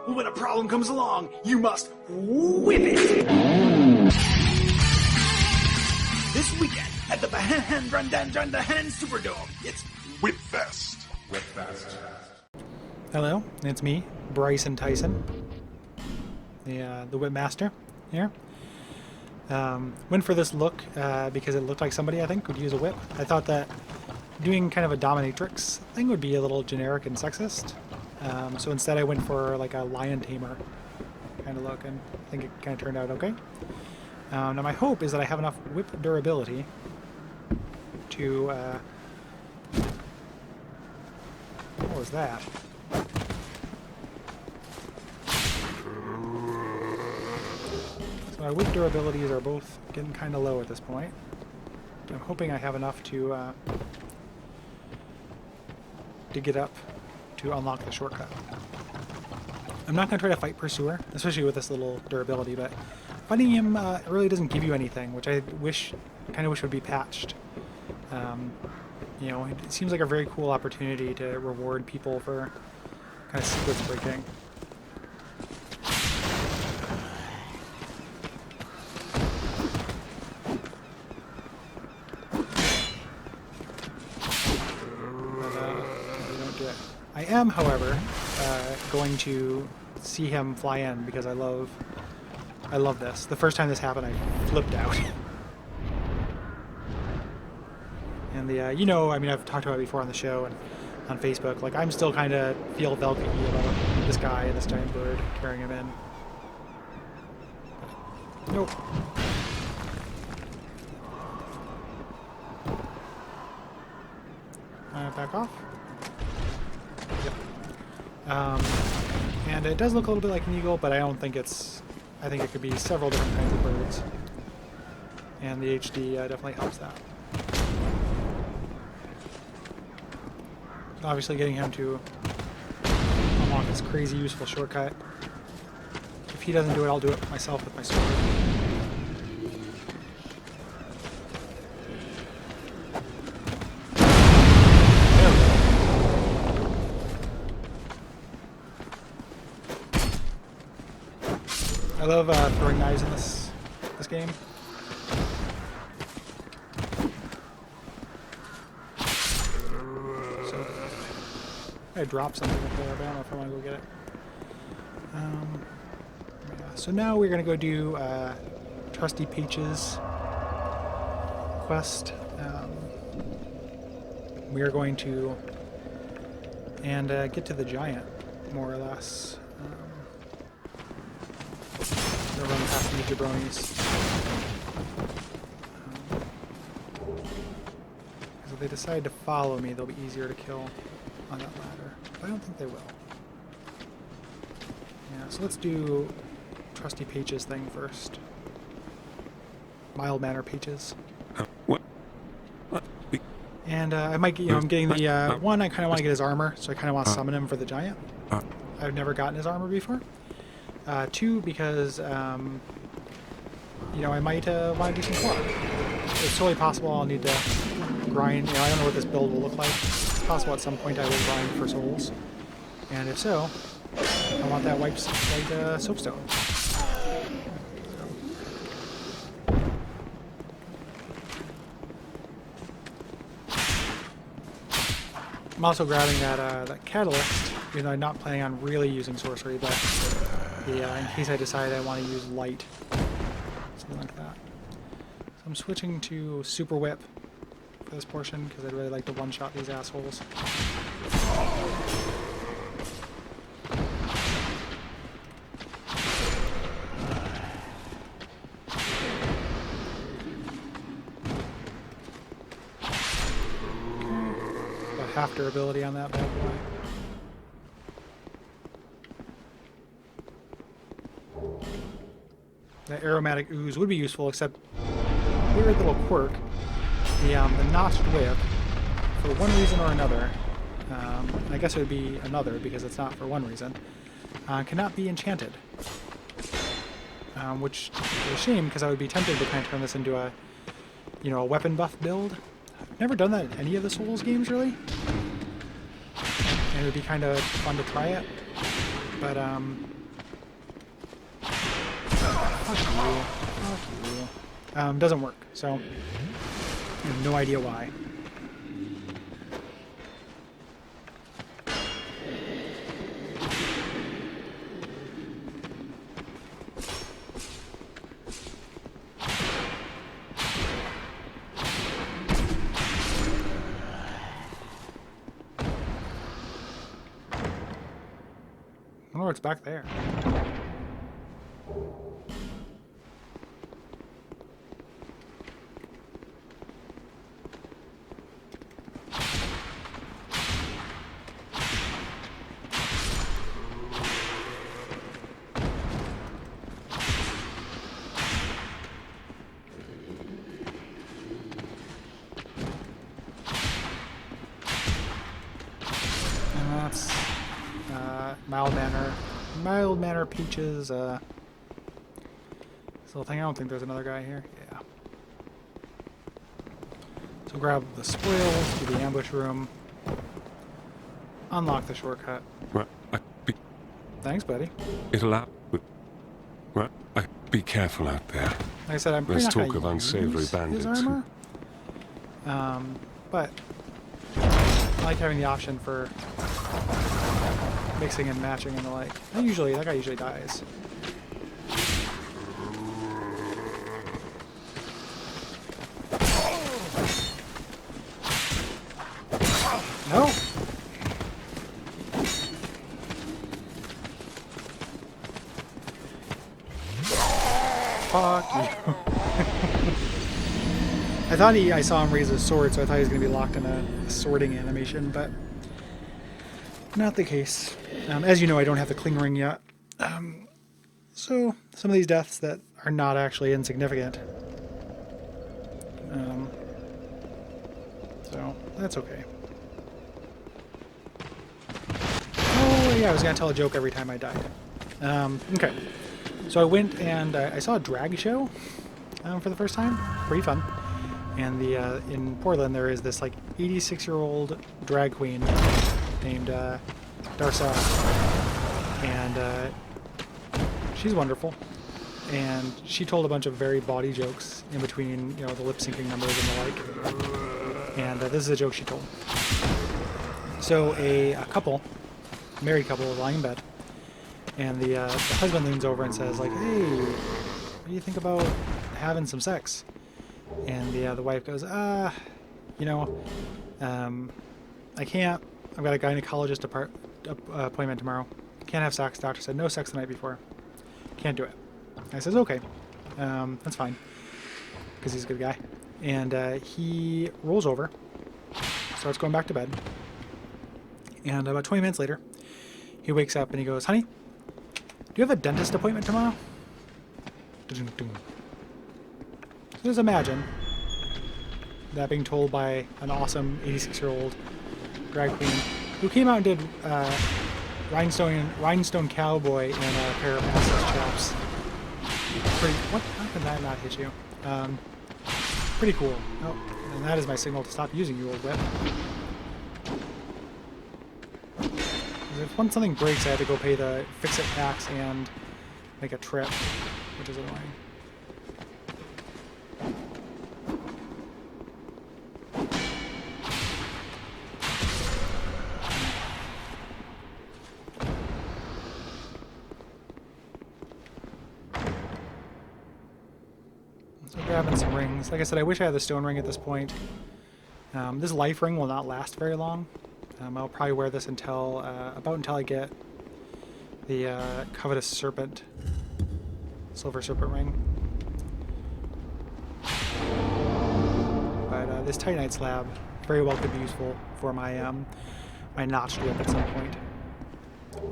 When a problem comes along, you must whip it! This weekend at the Bahan Superdome, it's WHIPFEST. Hello, it's me, Bryson Tyson, the whip master here. Went for this look because it looked like somebody, I think, would use a whip. I thought that doing kind of a dominatrix thing would be a little generic and sexist. So instead I went for like a lion tamer kind of look, and I think it kind of turned out okay. Now my hope is that I have enough whip durability to... what was that? So my whip durabilities are both getting kind of low at this point. I'm hoping I have enough to get up to unlock the shortcut. I'm not going to try to fight Pursuer, especially with this little durability, but fighting him really doesn't give you anything, which I kind of wish would be patched. You know, it seems like a very cool opportunity to reward people for kind of sequence breaking. I am, however, going to see him fly in because I love this. The first time this happened, I flipped out. And you know, I mean, I've talked about it before on the show and on Facebook. Like, I'm still kind of feel Velcro about this guy and this giant bird carrying him in. Nope. Back off. And it does look a little bit like an eagle, but I don't think it's... I think it could be several different kinds of birds. And the HD definitely helps that. Obviously getting him to unlock this crazy useful shortcut. If he doesn't do it, I'll do it myself with my sword. I love throwing knives in this game. So I dropped something up there, but I don't know if I want to go get it. Yeah. So now we're gonna go do Trusty Peach's quest. We are going to get to the giant, more or less. Run past these jabronis. Because if they decide to follow me, they'll be easier to kill on that ladder. But I don't think they will. Yeah, so let's do Trusty Peach's thing first. Mild manner Peaches. What? And I might, you know, I'm getting the one. I kind of want to get his armor, so I kind of want to summon him for the giant. I've never gotten his armor before. Two, because, you know, I might want to do some core. It's totally possible I'll need to grind. You know, I don't know what this build will look like. It's possible at some point I will grind for souls. And if so, I want that white soapstone. I'm also grabbing that catalyst, even though I'm not planning on really using sorcery, but in case I decide I want to use light, something like that. So I'm switching to Super Whip for this portion because I'd really like to one-shot these assholes. About half durability on that bad boy. The aromatic ooze would be useful, except weird little quirk. The notched whip, for one reason or another, I guess it would be another because it's not for one reason, cannot be enchanted. Which is a shame because I would be tempted to kind of turn this into a, you know, a weapon buff build. I've never done that in any of the Souls games really, and it would be kind of fun to try it. But, fuck you. Doesn't work, so I have no idea why. I wonder what's back there. And that's mild manner peaches. This little thing. I don't think there's another guy here. Yeah. So grab the spoils, do the ambush room, unlock the shortcut. Thanks, buddy. It'll out. Right. Be careful out there. Like I said, I'm pretty There's not talk of gonna unsavory use bandits. his armor. But I like having the option for mixing and matching and the like. That guy usually dies. No. Fuck you. I saw him raise his sword, so I thought he was going to be locked in a sorting animation, but not the case. As you know, I don't have the cling ring yet. So some of these deaths that are not actually insignificant. So that's okay. Oh yeah, I was going to tell a joke every time I died. Okay. So I went and I saw a drag show for the first time. Pretty fun. And in Portland there is this like 86-year-old drag queen named Darcel, and she's wonderful. And she told a bunch of very bawdy jokes in between, the lip syncing numbers and the like. And this is a joke she told. So a married couple, lying in bed. And the husband leans over and says, like, "Hey, what do you think about having some sex?" And the wife goes, I can't. I've got a gynecologist appointment tomorrow. Can't have sex. Doctor said no sex the night before. Can't do it. I says, okay, that's fine, because he's a good guy. And he rolls over, starts going back to bed. And about 20 minutes later, he wakes up and he goes, "Honey, do you have a dentist appointment tomorrow?" So just imagine that being told by an awesome 86-year-old drag queen who came out and did Rhinestone Cowboy and a pair of assless chaps. What? How could that not hit you? Pretty cool. Oh, and that is my signal to stop using you, old whip. If something breaks, I have to go pay the fix-it tax and make a trip, which is annoying. So grabbing some rings. Like I said, I wish I had the stone ring at this point. This life ring will not last very long. I'll probably wear this until I get the covetous serpent, silver serpent ring. But this titanite slab very well could be useful for my my notched whip at some point,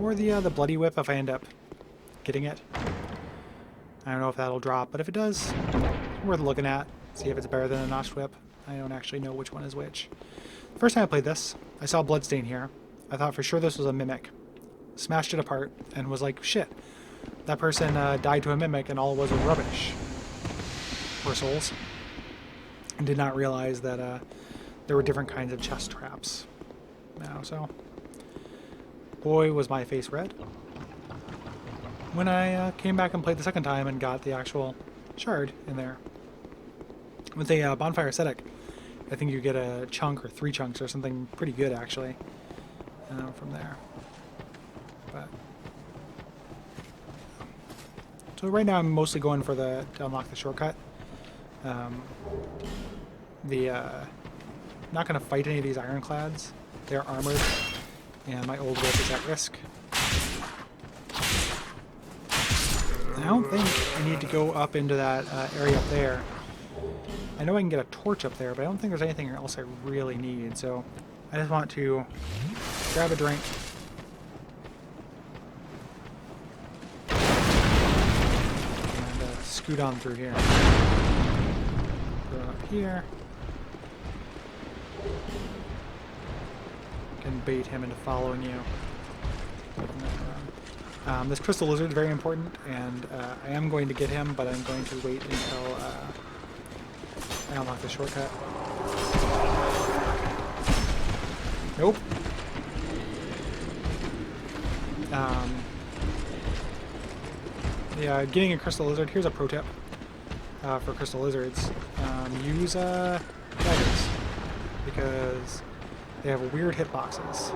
or the bloody whip if I end up getting it. I don't know if that'll drop, but if it does, it's worth looking at. See if it's better than a notched whip. I don't actually know which one is which. First time I played this, I saw a bloodstain here. I thought for sure this was a mimic. Smashed it apart and was like, shit, that person died to a mimic and all it was rubbish. Poor souls. And did not realize that there were different kinds of chest traps. Now, so, boy, was my face red. when I came back and played the second time and got the actual shard in there. With a bonfire ascetic, I think you get a chunk or 3 chunks or something pretty good actually from there. But so right now I'm mostly going for to unlock the shortcut. Not going to fight any of these ironclads. They're armored, and my old whip is at risk. I don't think I need to go up into that area up there. I know I can get a torch up there, but I don't think there's anything else I really need, so I just want to grab a drink. And scoot on through here. Go up here. Can bait him into following you. This crystal lizard is very important, and I am going to get him, but I'm going to wait until I unlock the shortcut. Nope. Yeah, getting a crystal lizard. Here's a pro tip for crystal lizards. Use daggers, because they have weird hitboxes.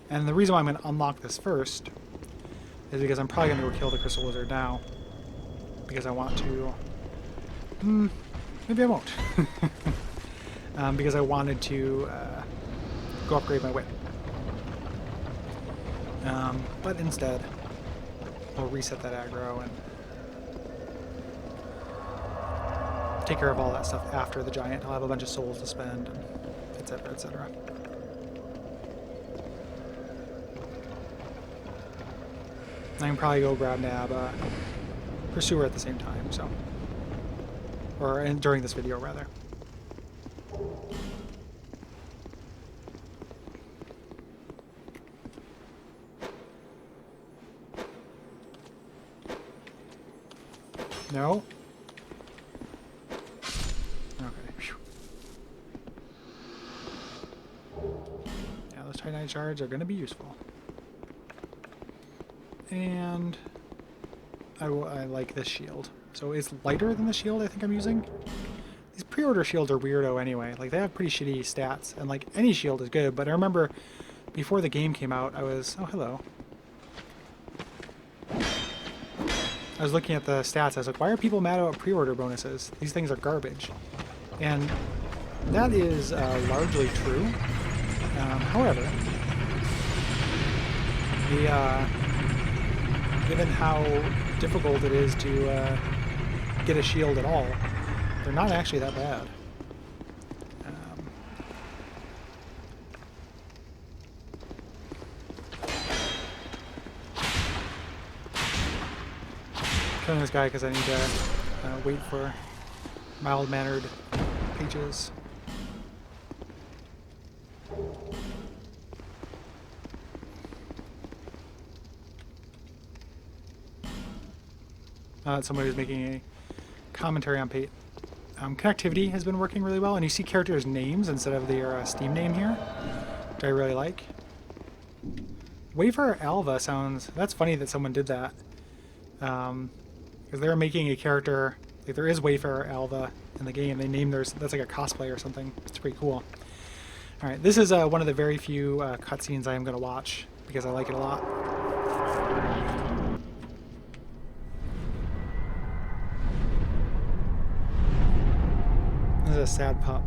And the reason why I'm going to unlock this first is because I'm probably going to go kill the crystal lizard now. Because I want to... maybe I won't. Because I wanted to go upgrade my whip. But instead, I'll reset that aggro and take care of all that stuff after the giant. I'll have a bunch of souls to spend, etc., etc. I can probably go grab Nab, Pursuer at the same time, so. Or during this video, rather. No? Okay. Whew. Yeah, those Titanite shards are going to be useful. And I like this shield. So it's lighter than the shield I think I'm using. These pre-order shields are weirdo anyway. Like, they have pretty shitty stats, and like any shield is good, but I remember before the game came out, I was... Oh, hello. I was looking at the stats. I was like, why are people mad about pre-order bonuses? These things are garbage. And that is largely true. However, given how difficult it is to get a shield at all, they're not actually that bad. Killing this guy because I need to wait for mild-mannered pages. Somebody who's making a commentary on Pate. Connectivity has been working really well, and you see characters' names instead of their Steam name here, which I really like. Wayfarer Alva sounds... That's funny that someone did that. Because they're making a character... Like, there is Wayfarer Alva in the game. They named theirs... That's like a cosplay or something. It's pretty cool. Alright, this is one of the very few cutscenes I am going to watch, because I like it a lot. This is a sad pup.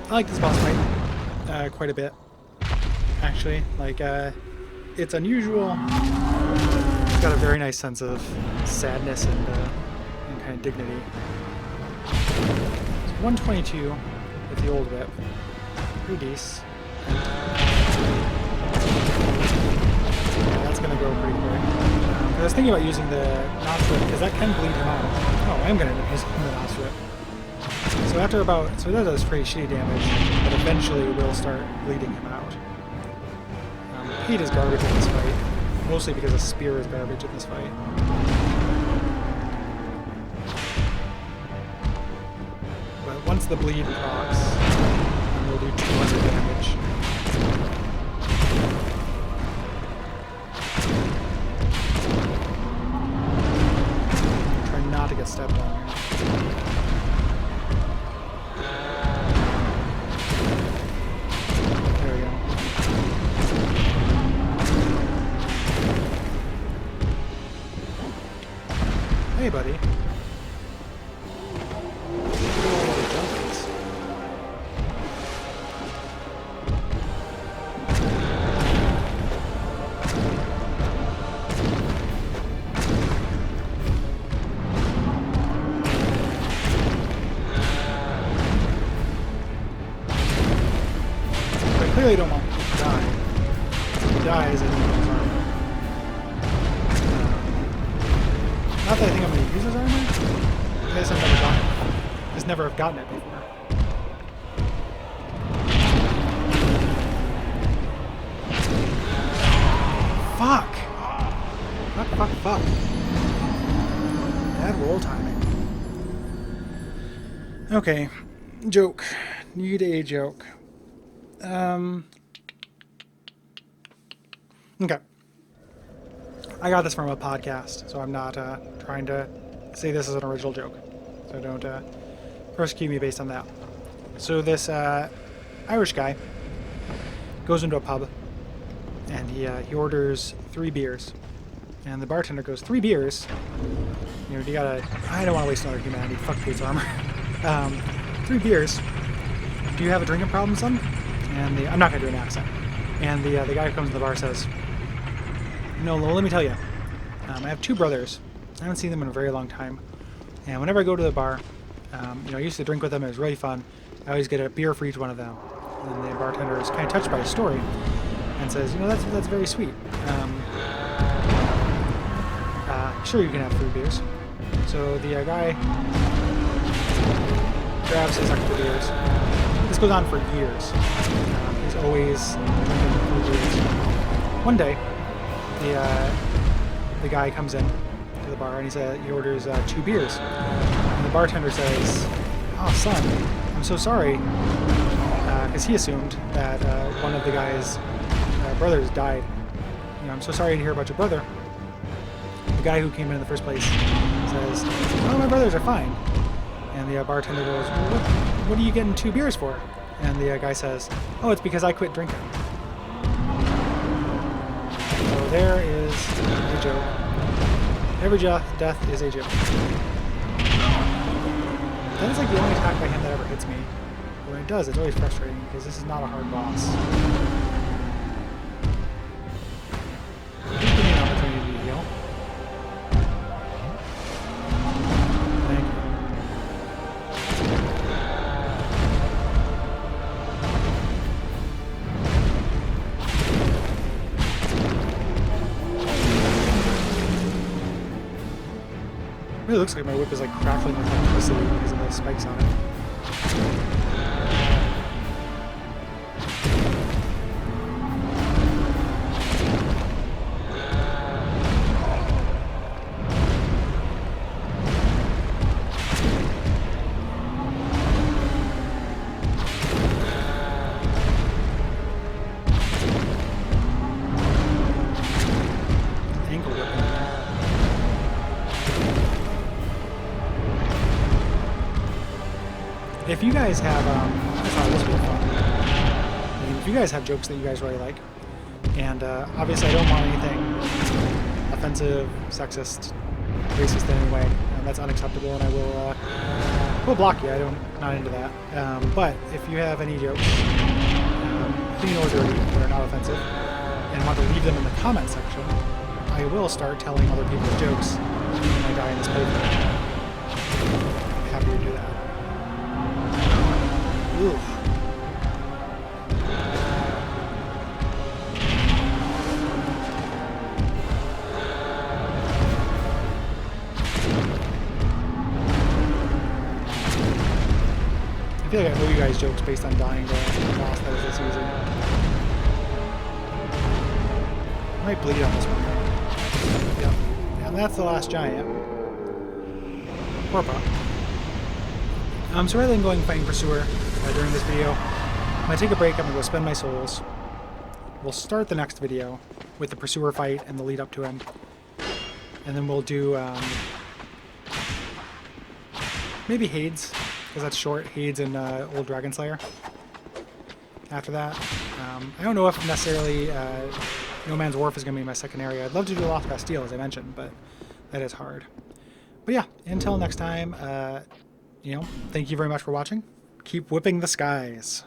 I like this boss fight quite a bit, actually. Like, it's unusual. It's got a very nice sense of sadness and kind of dignity. It's 122 with the old whip. Pretty decent. Yeah, that's gonna go pretty quick. I was thinking about using the notch whip because that can bleed him out. Oh, I am going to end up using the notch whip. So after about, so that does pretty shitty damage, but eventually will start bleeding him out. Pete is garbage in this fight, mostly because a spear is garbage in this fight. But once the bleed procs, we'll do 200 damage. Try not to get stepped on here. There we go. Hey, buddy. I clearly don't want him to die. If he dies, I think he's armor. Not that I think I'm going to use his armor. I guess I've never gotten it. Just never have gotten it before. Fuck! Fuck. Bad roll timing. Okay. Joke. Need a joke. Okay. I got this from a podcast, so I'm not trying to say this is an original joke. So don't persecute me based on that. So this Irish guy goes into a pub, and he orders 3 beers. And the bartender goes, 3 beers? You know, you gotta... I don't want to waste another humanity. Fuck Pete's armor. 3 beers. Do you have a drinking problem, son? And I'm not going to do an accent. And the guy who comes to the bar says, no, well, let me tell you. I have 2 brothers. I haven't seen them in a very long time. And whenever I go to the bar, you know, I used to drink with them. It was really fun. I always get a beer for each one of them. And the bartender is kind of touched by his story and says, you know, that's very sweet. Sure, you can have 3 beers. So the guy grabs his extra beers. This goes on for years. He's always drinking 3 beers. One day, the guy comes in to the bar and he orders 2 beers. And the bartender says, "Oh, son, I'm so sorry," because he assumed that one of the guy's brothers died. You know, I'm so sorry to hear about your brother. The guy who came in the first place says, "Oh, my brothers are fine." And the bartender goes, well, what are you getting 2 beers for? And the guy says, "Oh, it's because I quit drinking." So there is a joke. Every death is a joke. That is like the only attack by him that ever hits me. But when it does, it's always frustrating because this is not a hard boss. Give me an opportunity to heal. Thank you. It really looks like my whip is like crackling with electricity because of the spikes on it. Ankle whipping. If you guys have, I thought this would be fun. I mean, if you guys have jokes that you guys really like, and obviously I don't want anything offensive, sexist, racist in any way, and that's unacceptable, and I will block you. Not into that. But if you have any jokes, clean or dirty, that are not offensive, and want to leave them in the comment section, I will start telling other people's jokes when I die in this playthrough. I'm happy to do that. Oof. feel like I owe you guys jokes based on dying to the boss that is this easy. I might bleed on this one though. Yep. And that's the last giant. Poor pup. So rather than going fighting Pursuer during this video, I'm going to take a break. I'm going to go spend my souls. We'll start the next video with the Pursuer fight and the lead up to him. And then we'll do maybe Hades, because that's short. Hades and Old Dragon Slayer. After that, I don't know if necessarily No Man's Wharf is going to be my second area. I'd love to do Lost Bastille, as I mentioned, but that is hard. But yeah, until next time, you know, thank you very much for watching. Keep whipping the skies.